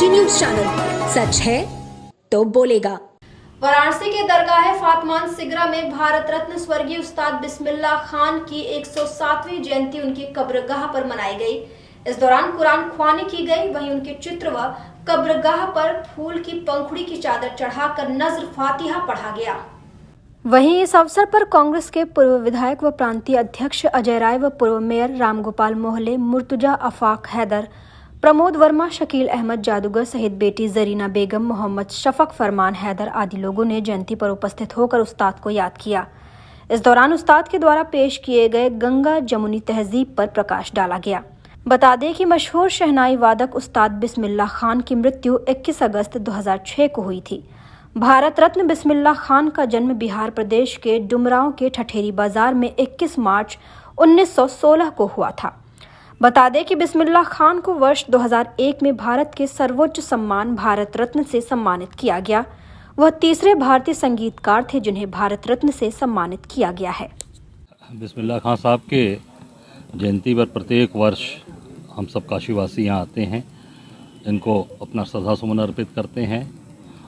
एजी news channel, सच है तो बोलेगा। वाराणसी के दरगाह फातमान सिगरा में भारत रत्न स्वर्गीय उस्ताद बिस्मिल्लाह खान की 107वीं जयंती उनकी कब्रगाह पर मनाई गई। इस दौरान कुरान ख्वानी की गई। वहीं उनके चित्र व कब्रगाह पर फूल की पंखुड़ी की चादर चढ़ाकर नज़्र फातिहा पढ़ा गया। वहीं इस अवसर पर कांग्रेस के पूर्व विधायक व प्रांतीय अध्यक्ष अजय राय व पूर्व मेयर रामगोपाल मोहले, मुर्तुजा आफाक हैदर, प्रमोद वर्मा, शकील अहमद जादूगर सहित बेटी जरीना बेगम, मोहम्मद शफक फरमान हैदर आदि लोगों ने जयंती पर उपस्थित होकर उस्ताद को याद किया। इस दौरान उस्ताद के द्वारा पेश किए गए गंगा जमुनी तहजीब पर प्रकाश डाला गया। बता दें कि मशहूर शहनाई वादक उस्ताद बिस्मिल्लाह खान की मृत्यु 21 अगस्त 2006 को हुई थी। भारत रत्न बिस्मिल्लाह खान का जन्म बिहार प्रदेश के डुमरांव के ठठेरी बाजार में 21 मार्च 1916 को हुआ था। बता दें कि बिस्मिल्लाह खान को वर्ष 2001 में भारत के सर्वोच्च सम्मान भारत रत्न से सम्मानित किया गया। वह तीसरे भारतीय संगीतकार थे जिन्हें भारत रत्न से सम्मानित किया गया है। बिस्मिल्लाह खान साहब के जयंती पर प्रत्येक वर्ष हम सब काशीवासी यहाँ आते हैं, इनको अपना श्रद्धासुमन अर्पित करते हैं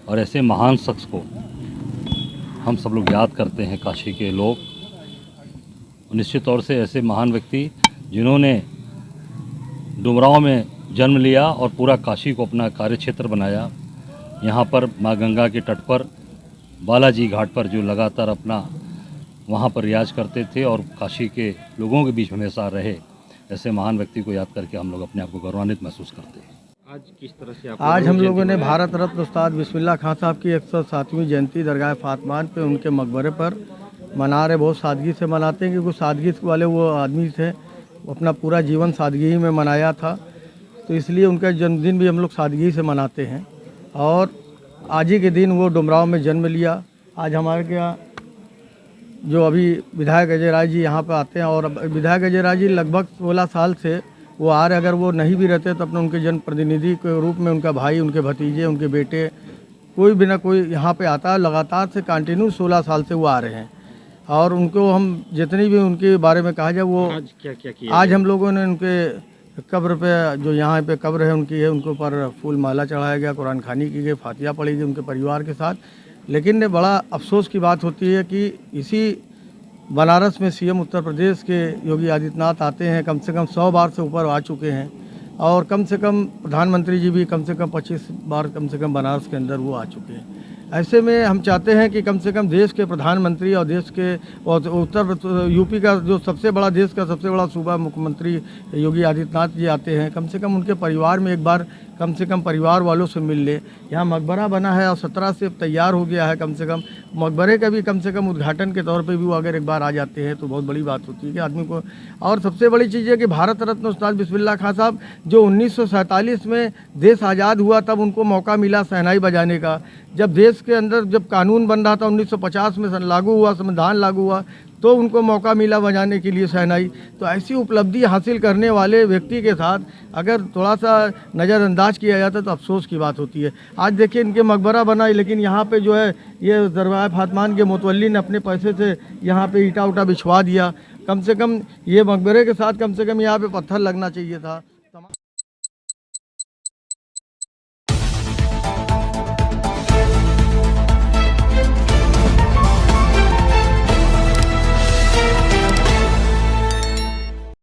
और ऐसे महान शख्स को हम सब लोग याद करते हैं। काशी के लोग निश्चित तौर से ऐसे महान व्यक्ति जिन्होंने डुमरांव में जन्म लिया और पूरा काशी को अपना कार्यक्षेत्र बनाया। यहाँ पर माँ गंगा के तट पर बालाजी घाट पर जो लगातार अपना वहाँ पर रियाज करते थे और काशी के लोगों के बीच हमेशा रहे, ऐसे महान व्यक्ति को याद करके हम लोग अपने आप को गौरवान्वित महसूस करते हैं। आज किस तरह से आज हम लोगों ने भारत रत्न उस्ताद बिस्मिल्लाह खान साहब की 107वीं जयंती दरगाह फातमान पे उनके मकबरे पर मना रहे। बहुत सादगी से मनाते हैं क्योंकि सादगी वाले वो आदमी थे, अपना पूरा जीवन सादगी ही में मनाया था, तो इसलिए उनका जन्मदिन भी हम लोग सादगी से मनाते हैं। और आज ही के दिन वो डुमरांव में जन्म लिया। आज हमारे यहाँ जो अभी विधायक अजय राय जी यहाँ पर आते हैं और विधायक अजय राय जी लगभग 16 साल से वो आ रहे। अगर वो नहीं भी रहते तो अपने उनके जनप्रतिनिधि के रूप में उनका भाई, उनके भतीजे, उनके बेटे, कोई भी ना कोई यहाँ पे आता है। लगातार से कंटिन्यू 16 साल से वो आ रहे हैं और उनको हम जितनी भी उनके बारे में कहा जाए वो आज क्या किया? आज हम लोगों ने उनके कब्र पे जो यहाँ पे कब्र है उनकी है, उनके ऊपर फूल माला चढ़ाया गया, कुरान खानी की गई, फातिहा पढ़ी गई उनके परिवार के साथ। लेकिन बड़ा अफसोस की बात होती है कि इसी बनारस में सीएम उत्तर प्रदेश के योगी आदित्यनाथ आते हैं, कम से कम 100 बार से ऊपर आ चुके हैं और कम से कम प्रधानमंत्री जी भी कम से कम 25 बार कम से कम बनारस के अंदर वो आ चुके हैं। ऐसे में हम चाहते हैं कि कम से कम देश के प्रधानमंत्री और देश के और उत्तर यूपी का जो सबसे बड़ा देश का सबसे बड़ा सूबा मुख्यमंत्री योगी आदित्यनाथ जी आते हैं, कम से कम उनके परिवार में एक बार कम से कम परिवार वालों से मिल ले। यहाँ मकबरा बना है और 17 से तैयार हो गया है। कम से कम मकबरे का भी कम से कम उद्घाटन के तौर पे भी वो अगर एक बार आ जाते हैं तो बहुत बड़ी बात होती है कि आदमी को। और सबसे बड़ी चीज़ है कि भारत रत्न उस्ताद बिस्मिल्लाह खान साहब जो 1947 में देश आज़ाद हुआ तब उनको मौका मिला शहनाई बजाने का। जब देश के अंदर जब कानून बन रहा था 1950 में लागू हुआ, संविधान लागू हुआ, तो उनको मौका मिला बजाने के लिए शहनाई। तो ऐसी उपलब्धि हासिल करने वाले व्यक्ति के साथ अगर थोड़ा सा नज़रअंदाज किया जाता तो अफसोस की बात होती है। आज देखिए इनके मकबरा बना, लेकिन यहाँ पे जो है ये दरगाह फातमान के मुतवल्ली ने अपने पैसे से यहाँ पे ईटा उटा बिछवा दिया। कम से कम ये मकबरे के साथ कम से कम यहाँ पे पत्थर लगना चाहिए था।